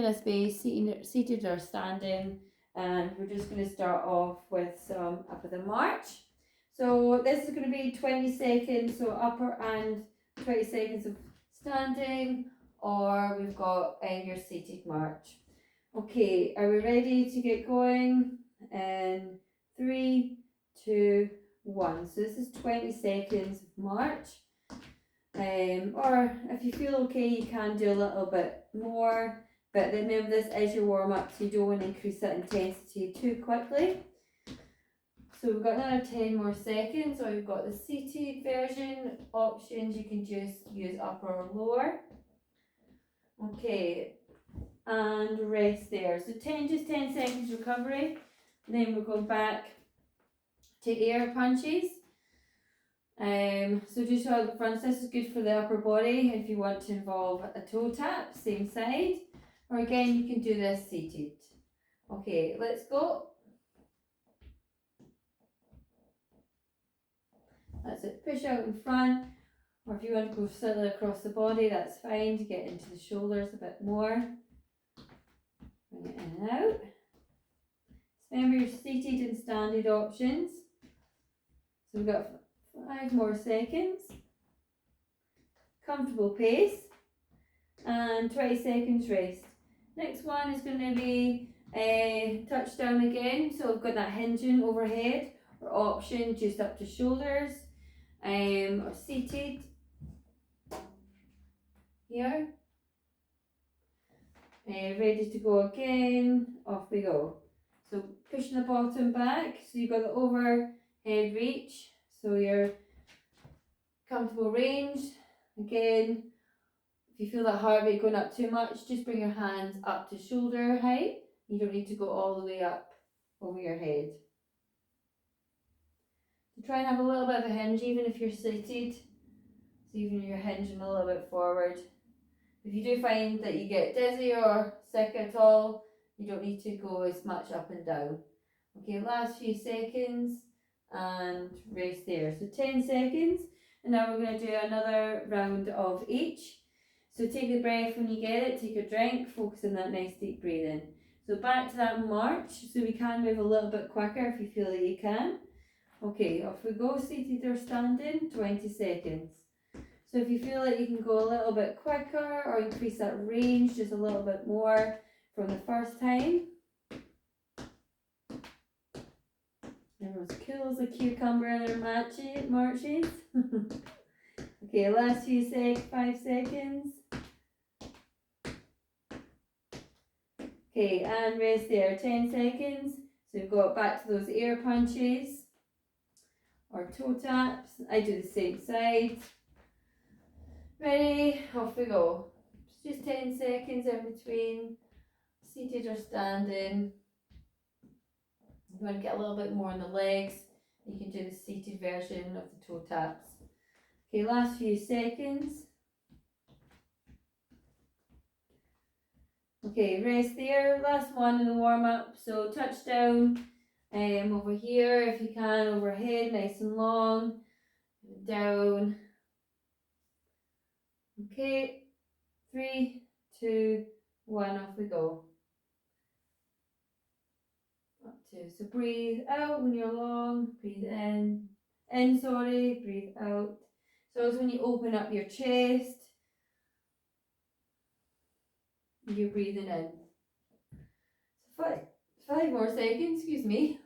Find a space, seated or standing, and we're just going to start off with some upper the march. So this is going to be 20 seconds, so upper and 20 seconds of standing, or we've got your seated march. Okay, are we ready to get going? And 3, 2, 1. So this is 20 seconds of march. Or if you feel okay, you can do a little bit more. But remember, this is your warm up, so you don't want to increase that intensity too quickly. So we've got another 10 more seconds, or you've got the seated version options. You can just use upper or lower. Okay, and rest there. So 10 seconds recovery. Then we'll go back to air punches. So just hold the front. This is good for the upper body if you want to involve a toe tap, same side. Or again, you can do this seated. Okay, let's go. That's it. Push out in front. Or if you want to go slightly across the body, that's fine to get into the shoulders a bit more. Bring it in and out. Remember your seated and standing options. So we've got 5 more seconds. Comfortable pace. And 20 seconds rest. Next one is going to be a touchdown again. So we've got that hinging overhead, or option just up to shoulders, or seated here. Ready to go again. Off we go. So pushing the bottom back. So you've got the overhead reach. So your comfortable range. Again, if you feel that heart rate going up too much, just bring your hands up to shoulder height. You don't need to go all the way up over your head. So try and have a little bit of a hinge even if you're seated. So even if you're hinging a little bit forward. If you do find that you get dizzy or sick at all, you don't need to go as much up and down. Okay, last few seconds and rest there. So 10 seconds, and now we're going to do another round of each. So take the breath when you get it, take a drink, focus on that nice deep breathing. So back to that march, so we can move a little bit quicker if you feel that you can. Okay, off we go, seated or standing, 20 seconds. So if you feel like you can go a little bit quicker or increase that range just a little bit more from the first time. Everyone's cool as a cucumber in their marches. Okay, last few 5 seconds. Okay, and rest there, 10 seconds. So we've got back to those air punches or toe taps. I do the same side. Ready, off we go. It's just 10 seconds in between, seated or standing. If you want to get a little bit more on the legs, you can do the seated version of the toe taps. Okay, last few seconds. Okay, rest there. Last one in the warm up. So touchdown over here if you can, overhead, nice and long. Down. Okay, 3, 2, 1, off we go. Up to. So breathe out when you're long, breathe in, breathe out. So it's when you open up your chest, you're breathing in. So 5 more seconds, excuse me.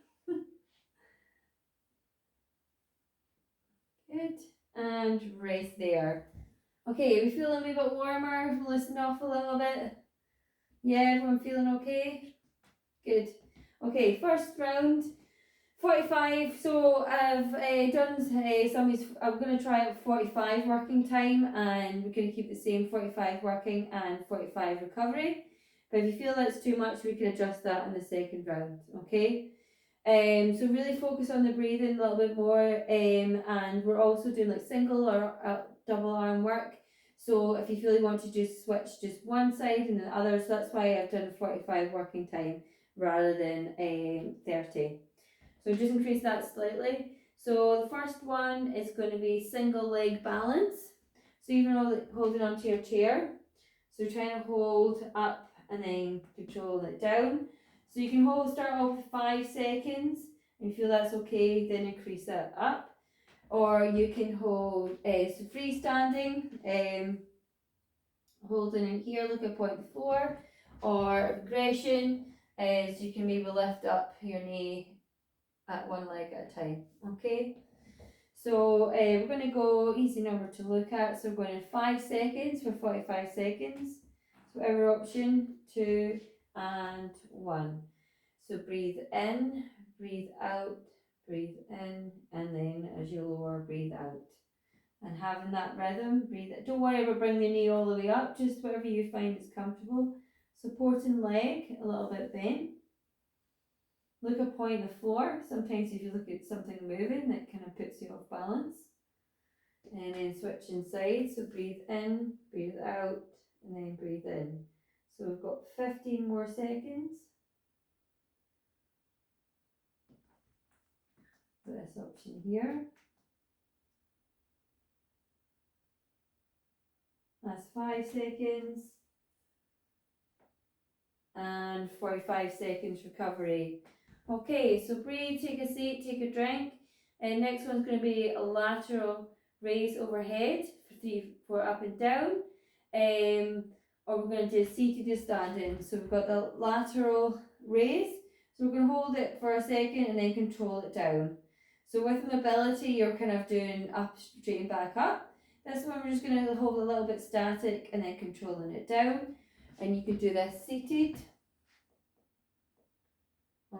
Good, and rest there. Okay, we feeling a wee bit warmer, listen off a little bit. Yeah, everyone feeling okay? Good. Okay, first round, 45. So I've done some of these. I'm going to try out 45 working time, and we're going to keep the same 45 working and 45 recovery. But if you feel that's too much, we can adjust that in the second round. Okay. So really focus on the breathing a little bit more. And we're also doing like single or double arm work. So if you feel you want to just switch just one side and the other, so that's why I've done 45 working time rather than 30. So just increase that slightly. So the first one is going to be single leg balance. So even holding onto your chair. So you're trying to hold up and then control it down. So you can start off with 5 seconds, and if you feel that's okay, then increase that up. Or you can hold so freestanding, holding in here, look at point 4, or aggression, so you can maybe lift up your knee at one leg at a time. Okay, so we're going to go easy number to look at, so we're going in 5 seconds for 45 seconds. So our option 2 and 1. So breathe in, breathe out, breathe in, and then as you lower, breathe out. And having that rhythm, breathe. Don't worry about bringing the knee all the way up, just whatever you find is comfortable. Supporting leg, a little bit bent. Look at point the floor. Sometimes if you look at something moving, that kind of puts you off balance. And then switching sides, so breathe in, breathe out, and then breathe in. So we've got 15 more seconds. This option here. That's 5 seconds. And 45 seconds recovery. Okay, so breathe, take a seat, take a drink. And next one's going to be a lateral raise overhead for up and down. Or we're going to do seated to standing. So we've got the lateral raise. So we're going to hold it for a second and then control it down. So with mobility, you're kind of doing up, straight, and back up. This one we're just going to hold a little bit static and then controlling it down. And you can do this seated.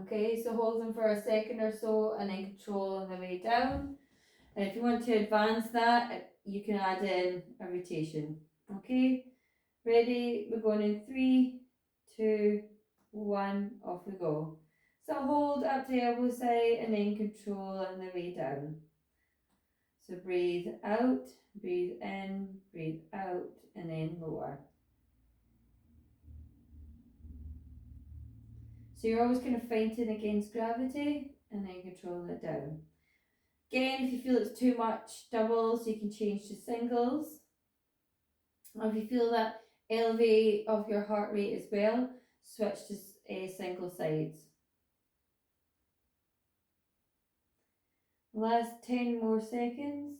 Okay, so hold them for a second or so and then control on the way down. And if you want to advance that, you can add in a rotation. Okay, ready? We're going in 3, 2, 1, off we go. So hold up to the elbow side and then control on the way down. So breathe out, breathe in, breathe out, and then lower. So you're always kind of fighting against gravity and then controlling it down. Again, if you feel it's too much doubles, you can change to singles. Or if you feel that elevate of your heart rate as well, switch to single sides. Last 10 more seconds.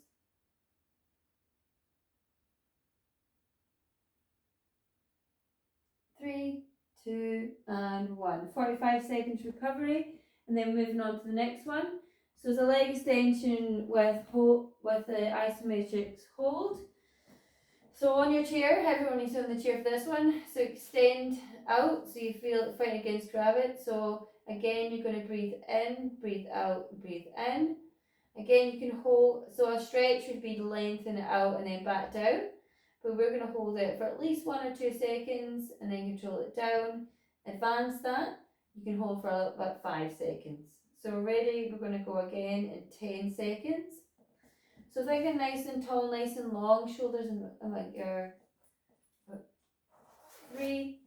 3, 2, and 1. 45 seconds recovery, and then moving on to the next one. So it's a leg extension with the isometrics hold. So on your chair, everyone needs to on the chair for this one. So extend out, so you feel it fighting against gravity. So again, you're going to breathe in, breathe out, breathe in. Again, you can hold, so a stretch would be to lengthen it out and then back down. But we're going to hold it for at least 1 or 2 seconds and then control it down. Advance that, you can hold for about 5 seconds. So ready, we're going to go again in 10 seconds. So thinking nice and tall, nice and long, shoulders and like your 3,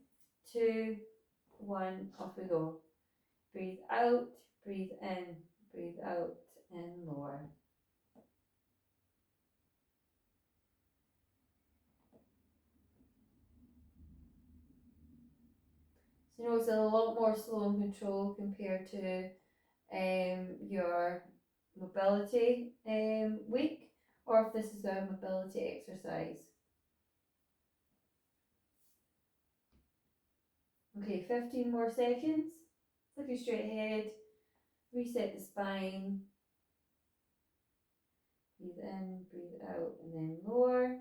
2, 1, off we go. Breathe out, breathe in, breathe out, and lower. So you know it's a lot more slow and control compared to your mobility week, or if this is a mobility exercise. Okay, 15 more seconds. Looking straight ahead. Reset the spine. Breathe in, breathe out, and then lower.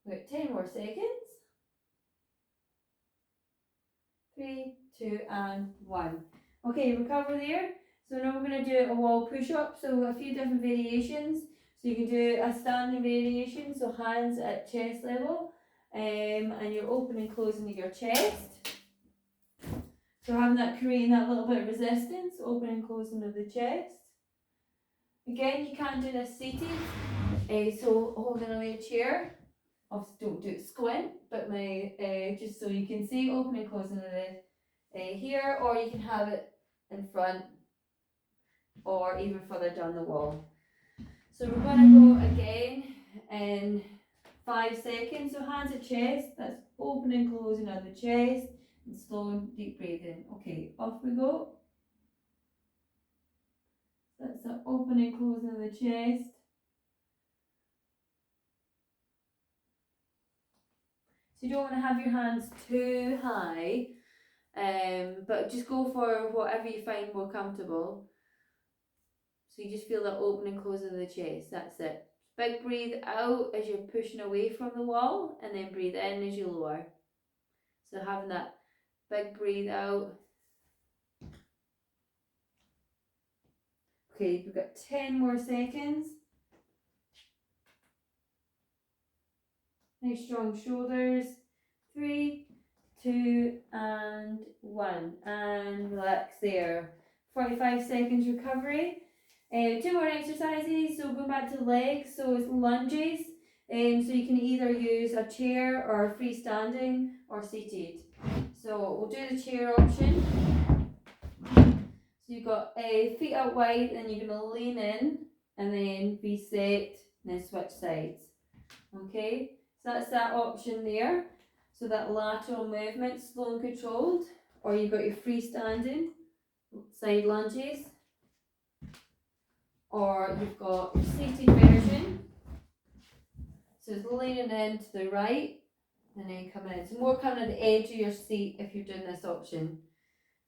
We've got 10 more seconds. 3, 2, and 1. Okay, recover there. So now we're going to do a wall push-up. So a few different variations. So you can do a standing variation, so hands at chest level, and you're opening and closing your chest. So having creating that little bit of resistance, opening and closing of the chest. Again, you can do this seated. So holding on a chair. Obviously don't do it squint, but just so you can see, opening and closing of the here, or you can have it in front or even further down the wall. So we're going to go again in 5 seconds. So hands at chest, that's opening and closing of the chest. and slow and deep breathing. Okay, off we go. That's the opening, closing of the chest. So you don't want to have your hands too high, but just go for whatever you find more comfortable. So you just feel that opening, closing of the chest. That's it. Big breathe out as you're pushing away from the wall, and then breathe in as you lower. So having that big breathe out. Okay, we've got 10 more seconds. Nice strong shoulders. 3, 2, and 1. And relax there. 45 seconds recovery. 2 more exercises. So going back to legs. So it's lunges. So you can either use a chair or freestanding or seated. So we'll do the chair option. So you've got feet out wide, and you're going to lean in and then reset and then switch sides. Okay, so that's that option there. So that lateral movement, slow and controlled, or you've got your freestanding side lunges, or you've got your seated version. So it's leaning in to the right and then coming in. So more coming at the edge of your seat if you're doing this option.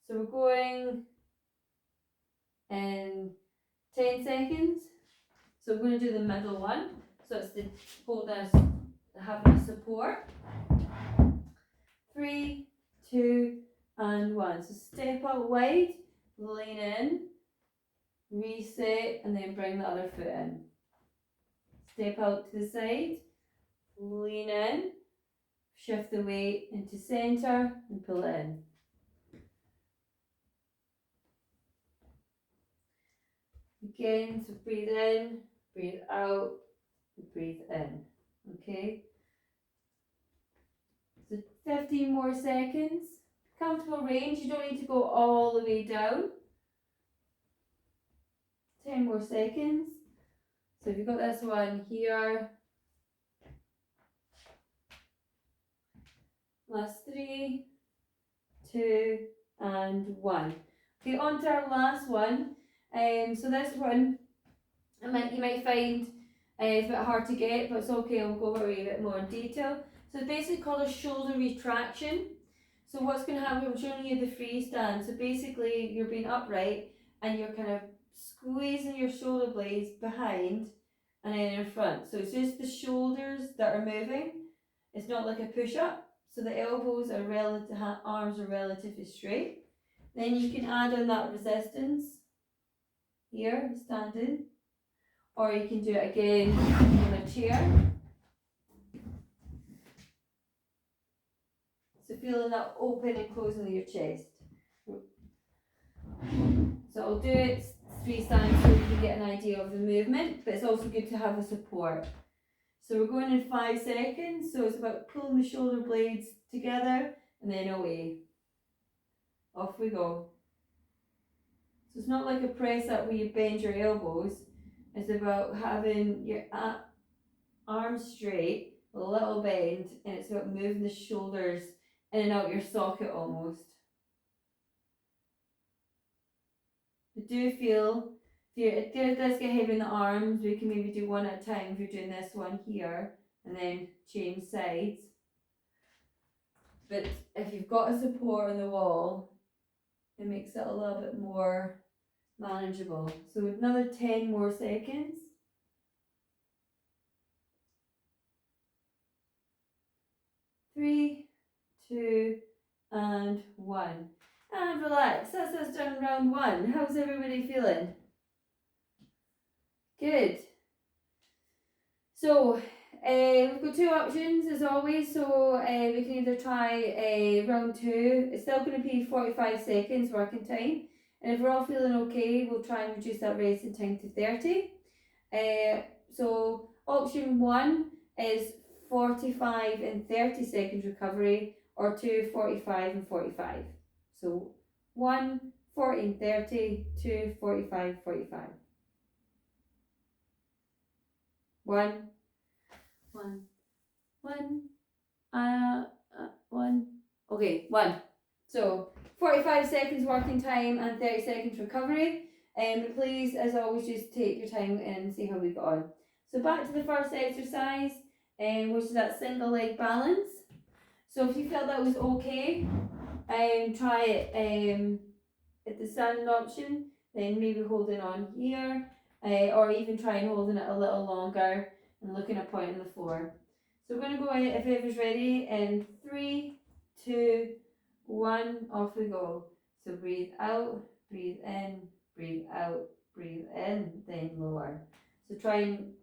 So we're going in 10 seconds. So we're going to do the middle one. So it's to hold us, having a support. 3, 2, and 1. So step out wide, lean in, reset, and then bring the other foot in. Step out to the side, lean in, shift the weight into centre, and pull it in. Again, so breathe in, breathe out, and breathe in. Okay? So 15 more seconds. Comfortable range, you don't need to go all the way down. 10 more seconds. So if you've got this one here, last 3, 2, and 1. Okay, on to our last one. So this one, you might find it's a bit hard to get, but it's okay, we'll go over it a bit more in detail. So it's basically called a shoulder retraction. So what's going to happen, I'm showing you the freestand. So basically you're being upright and you're kind of squeezing your shoulder blades behind and then in front. So it's just the shoulders that are moving. It's not like a push-up. So the elbows are arms are relatively straight. Then you can add on that resistance here, standing. Or you can do it again on a chair. So feeling that open and closing of your chest. So I'll do it 3 times so you can get an idea of the movement, but it's also good to have a support. So we're going in 5 seconds, so it's about pulling the shoulder blades together and then away. Off we go. So it's not like a press up where you bend your elbows, it's about having your arms straight, a little bend, and it's about moving the shoulders in and out your socket almost. But do feel, if it does get heavy in the arms, we can maybe do one at a time if you're doing this one here, and then change sides. But if you've got a support on the wall, it makes it a little bit more manageable. So another 10 more seconds. 3, 2, and 1. And relax. That's us done round 1. How's everybody feeling? Good. So we've got 2 options as always. So we can either try round 2. It's still going to be 45 seconds working time. And if we're all feeling okay, we'll try and reduce that resting time to 30. So option 1 is 45 and 30 seconds recovery, or 2 45 and 45. So 1 40 and 30, 2 45 45. 1 1 1 1. Okay, 1. So 45 seconds working time and 30 seconds recovery. But please, as always, just take your time and see how we got on. So back to the first exercise, which is that single leg balance. So if you felt that was okay, try it at the standing option, then maybe holding on here, or even trying holding it a little longer and looking at a point on the floor. So we're going to go in, if everyone's ready, in 3, 2, 1, off we go. So breathe out, breathe in, breathe out, breathe in, then lower. So try and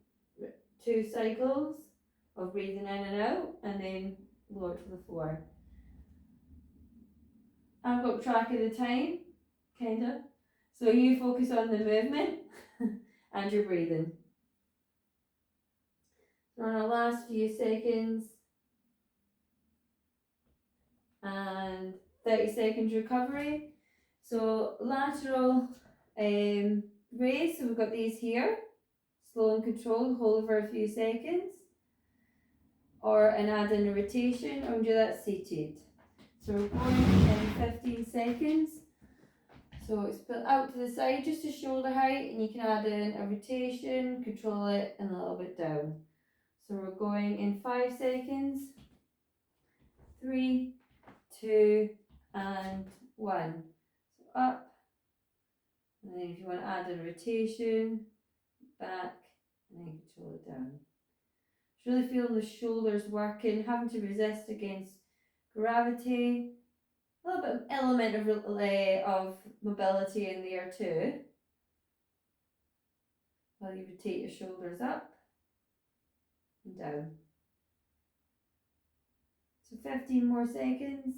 2 cycles of breathing in and out, and then lower to the floor. I've got track of the time, kinda. So you focus on the movement and your breathing. So on our last few seconds, and 30 seconds recovery. So lateral raise, so we've got these here, slow and controlled, hold for a few seconds, or an add in a rotation, or do that seated. So we're going in 15 seconds. So it's put out to the side just to shoulder height, and you can add in a rotation, control it, and a little bit down. So we're going in 5 seconds. 3, 2, and 1. So up, and then if you want to add a rotation, back, and then control it down. Just really feeling the shoulders working, having to resist against gravity. A little bit of element of mobility in there too. While you rotate your shoulders up and down. So 15 more seconds.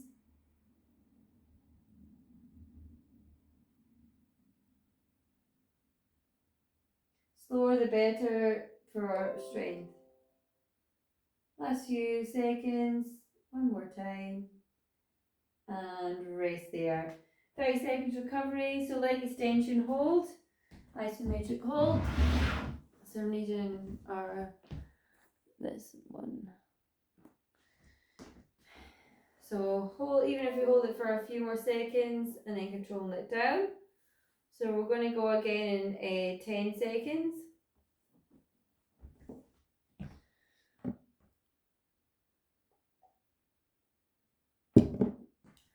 Slower the better for strength. Last few seconds. One more time. And rest there. 30 seconds recovery. So leg extension hold. Isometric hold. So we're needing our this one. So hold, even if we hold it for a few more seconds and then controlling it down. So we're going to go again in 10 seconds.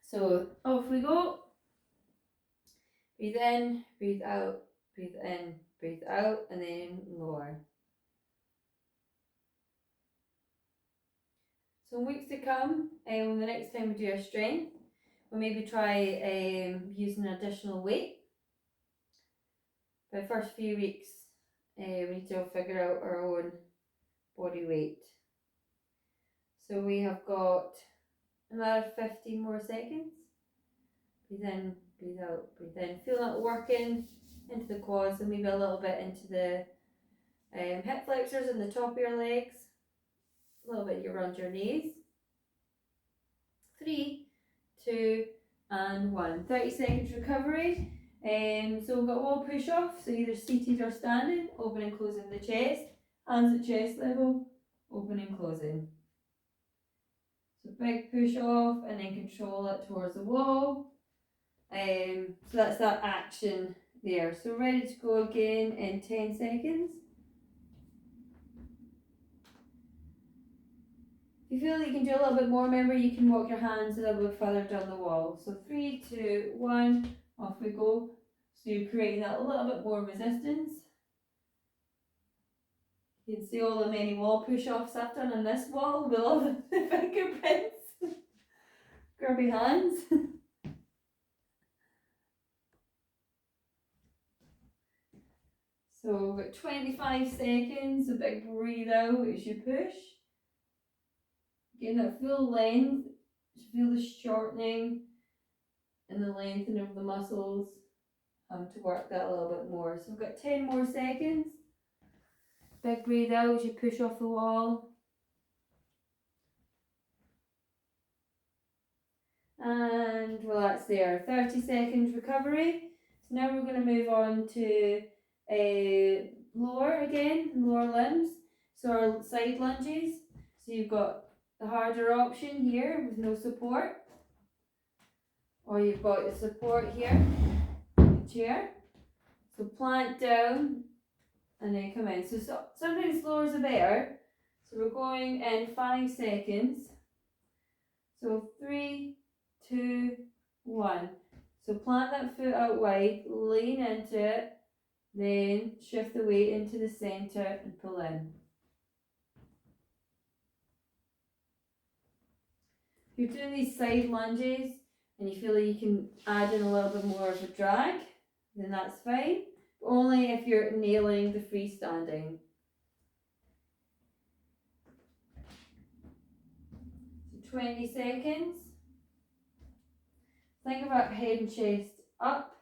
So off we go. Breathe in, breathe out, breathe in, breathe out, and then lower. So in weeks to come, the next time we do our strength, we'll maybe try using additional weight. For the first few weeks, we need to figure out our own body weight. So we have got another 15 more seconds. Breathe in, breathe out, breathe in. Feel that working into the quads and maybe a little bit into the hip flexors and the top of your legs. A little bit around your knees. 3, 2, and 1. 30 seconds recovery. So we've got wall push off, so either seated or standing, open and closing the chest, hands at chest level, open and closing. So big push off and then control it towards the wall. So that's that action there. So ready to go again in 10 seconds. If you feel that you can do a little bit more, remember you can walk your hands a little bit further down the wall. So 3, 2, 1, off we go. So you're creating that a little bit more resistance. You can see all the many wall push-offs I've done on this wall with all the fingerprints. Grubby hands. So we've got 25 seconds, a big breathe out as you push. Getting that full length, you feel the shortening and the lengthening of the muscles. To work that a little bit more. So we've got 10 more seconds. Big breathe out as you push off the wall. And relax there. 30 seconds recovery. So now we're going to move on to lower again, lower limbs. So our side lunges. So you've got the harder option here with no support. or you've got your support here, the chair. So plant down and then come in. So sometimes slower is better. So we're going in 5 seconds. So 3, 2, 1. So plant that foot out wide, lean into it, then shift the weight into the centre and pull in. If you're doing these side lunges and you feel like you can add in a little bit more of a drag, then that's fine. But only if you're nailing the freestanding. So 20 seconds. Think about head and chest up.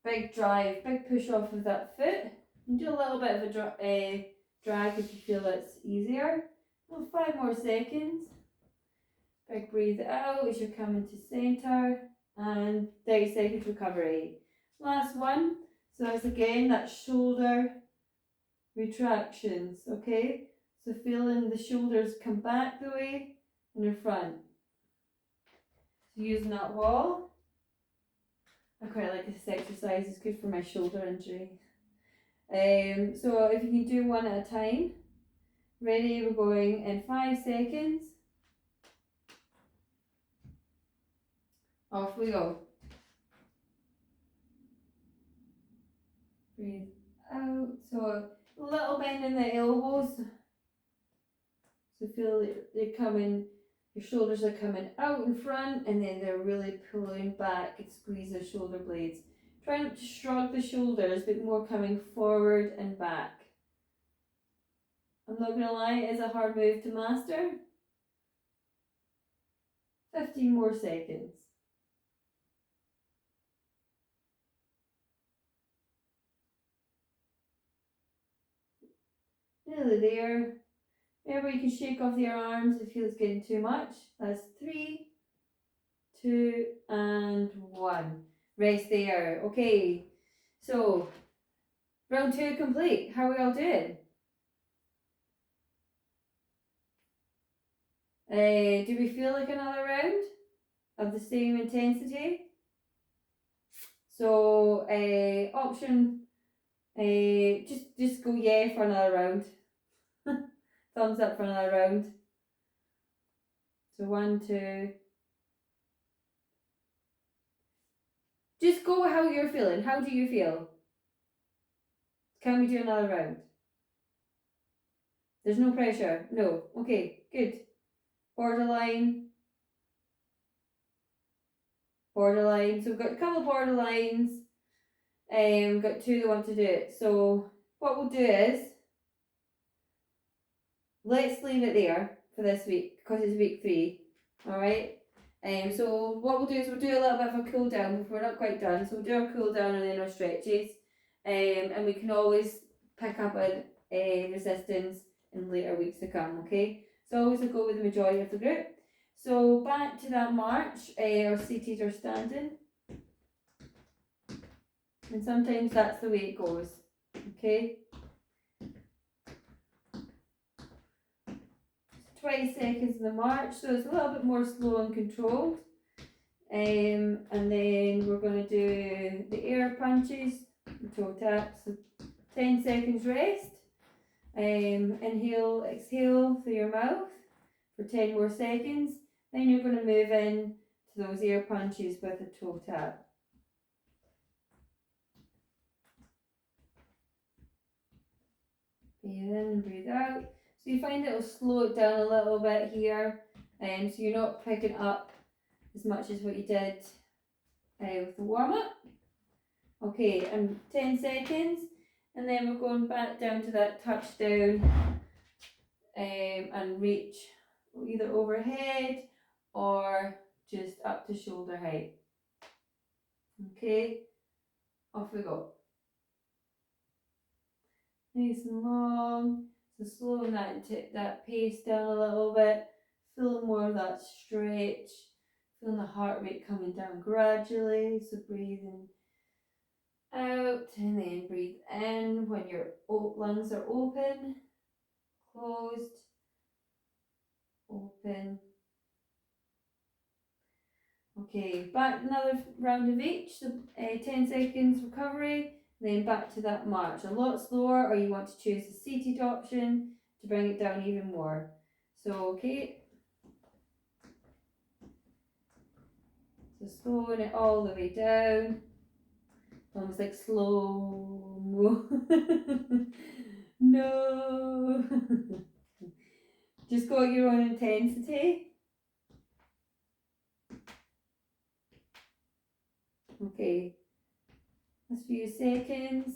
Big drive, big push off of that foot. And do a little bit of a drag if you feel it's easier. Well, 5 more seconds. Big breathe out as you're coming to centre. And 30 seconds recovery. Last one. So that's again that shoulder retractions, okay? So feeling the shoulders come back the way and in front. So using that wall. I quite like this exercise, it's good for my shoulder injury. So if you can do one at a time. Ready, we're going in 5 seconds. Off we go. Breathe out. So a little bend in the elbows. So feel they're coming, your shoulders are coming out in front and then they're really pulling back and squeeze the shoulder blades. Try not to shrug the shoulders, but more coming forward and back. I'm not going to lie, it is a hard move to master. 15 more seconds. Nearly there. Remember, you can shake off your arms if it feels getting too much. That's 3, 2, and 1. Rest there. Okay, so round 2 complete. How are we all doing? Do we feel like another round of the same intensity? So option, just go yeah for another round. Thumbs up for another round. So 1, 2. Just go how you're feeling. How do you feel? Can we do another round? There's no pressure. No. Okay, good. Borderline. Borderline. So we've got a couple of borderlines. We've got 2 that want to do it. So what we'll do is, let's leave it there for this week because it's week 3. Alright? So what we'll do is we'll do a little bit of a cool down before we're not quite done. So we'll do our cool down and then our stretches. And we can always pick up a resistance in later weeks to come, okay? So always a go with the majority of the group. So back to that march, or seated or standing. And sometimes that's the way it goes, okay? 20 seconds in the march, so it's a little bit more slow and controlled. And then we're going to do the air punches, toe taps, so 10 seconds rest. Inhale, exhale through your mouth for 10 more seconds. Then you're going to move in to those air punches with a toe tap. Breathe in and breathe out. So you find it'll slow it down a little bit here, so you're not picking up as much as what you did with the warm up. Okay, and 10 seconds, and then we're going back down to that touchdown and reach either overhead or just up to shoulder height. Okay, off we go. Nice and long. So slowing that pace down a little bit, feeling more of that stretch, feeling the heart rate coming down gradually. So breathing out and then breathe in when your lungs are open, closed, open. Okay, back another round of each, so 10 seconds recovery, then back to that march. A lot slower, or you want to choose the seated option to bring it down even more. So, okay, so slowing it all the way down, almost like slow mo. No. Just go at your own intensity. Okay, a few seconds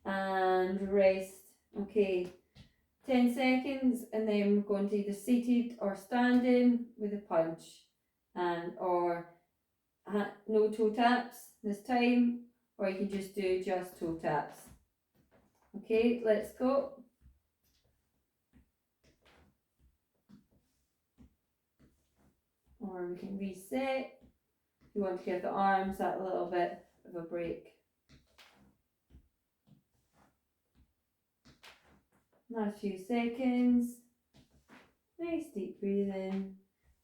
and rest. Okay, 10 seconds, and then we're going to either seated or standing with a punch, and or no toe taps this time, or you can just do just toe taps. Okay, let's go. Or we can reset. You want to give the arms that little bit of a break. Last few seconds. Nice deep breathing.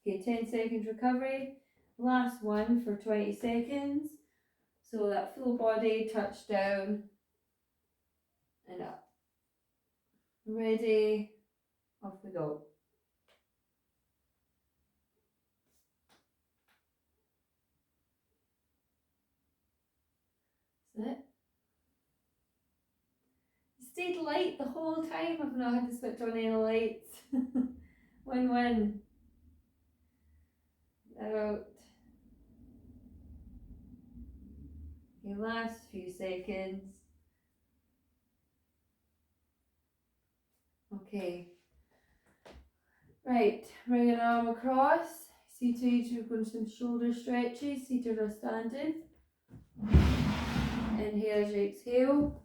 Okay, 10 seconds recovery. Last one for 20 seconds. So that full body touch down and up. Ready, off we go. That's it. Stayed light the whole time. I've not had to switch on any lights. Win-win. Out. Okay, last few seconds. Okay. Right, bring an arm across. Seated, you're going to some shoulder stretches, seated or standing. Inhale as you exhale.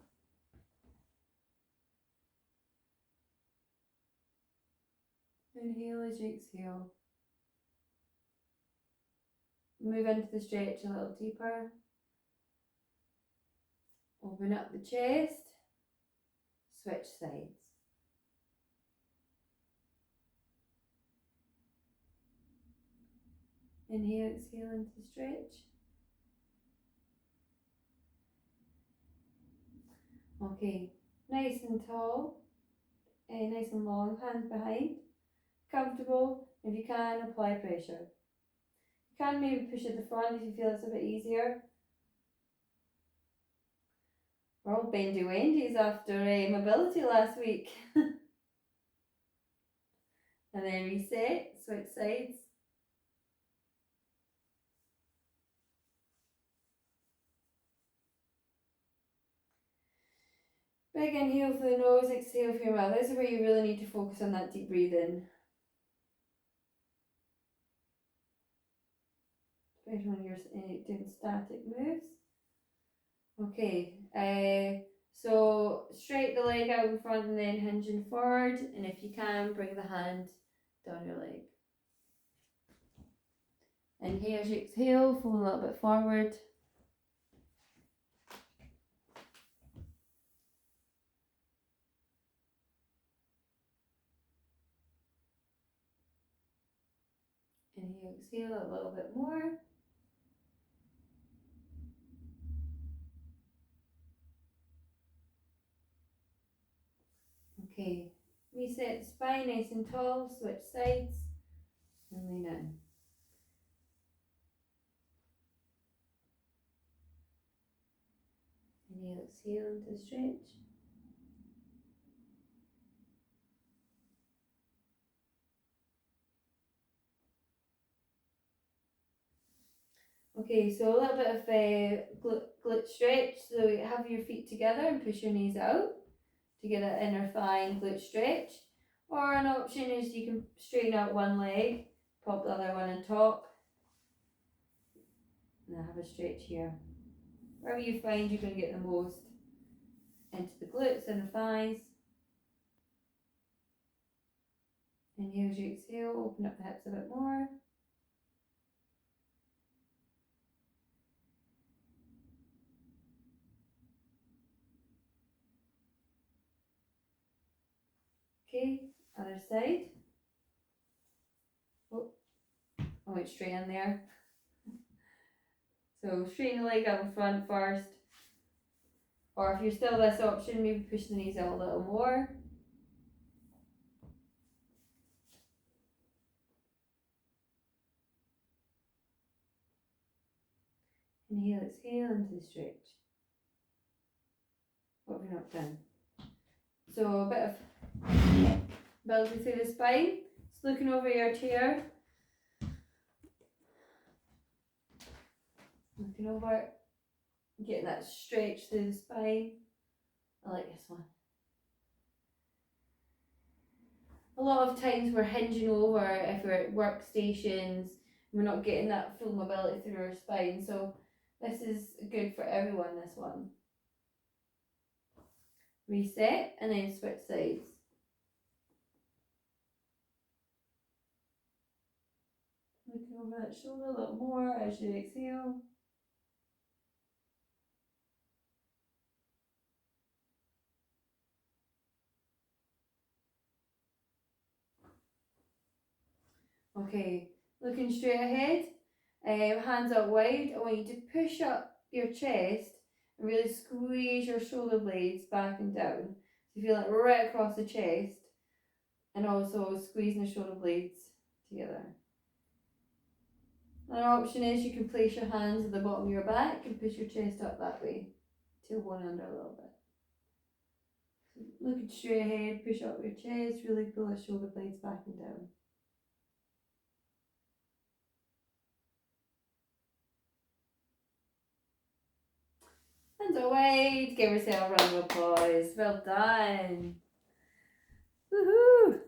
Inhale as you exhale. Move into the stretch a little deeper. Open up the chest. Switch sides. Inhale, exhale into the stretch. Okay, nice and tall, nice and long, hands behind. Comfortable. If you can, apply pressure. You can maybe push at the front if you feel it's a bit easier. We're all bendy wendies after mobility last week. And then reset, switch sides. Big inhale through the nose, exhale through your mouth. This is where you really need to focus on that deep breathing. Especially when you're doing static moves. Okay, so straight the leg out in front and then hinging forward. And if you can, bring the hand down your leg. Inhale as you exhale, fold a little bit forward. Inhale, exhale a little bit more. Okay, reset the spine nice and tall, switch sides, and lean in. Inhale, exhale into the stretch. Okay, so a little bit of glute stretch. So you have your feet together and push your knees out to get an inner thigh and glute stretch. Or an option is you can straighten out one leg, pop the other one on top, and have a stretch here. Wherever you find you can get the most into the glutes and the thighs. Inhale as you exhale, open up the hips a bit more. Okay, other side. Oh. I went straight in there. So straighten the leg up in front first. Or if you're still this option, maybe push the knees out a little more. Inhale, exhale into the stretch. What have we not done? So a bit of mobility through the spine. Just looking over your chair. Looking over, getting that stretch through the spine. I like this one. A lot of times we're hinging over if we're at workstations, we're not getting that full mobility through our spine. So this is good for everyone, this one. Reset and then switch sides. Looking over that shoulder a little more as you exhale. Okay, looking straight ahead, hands out wide. I want you to push up your chest and really squeeze your shoulder blades back and down. So you feel like right across the chest and also squeezing the shoulder blades together. Another option is you can place your hands at the bottom of your back and push your chest up that way. Tail one under a little bit. So looking straight ahead, push up your chest, really pull the shoulder blades back and down. And away, give yourself a round of applause. Well done. Woohoo!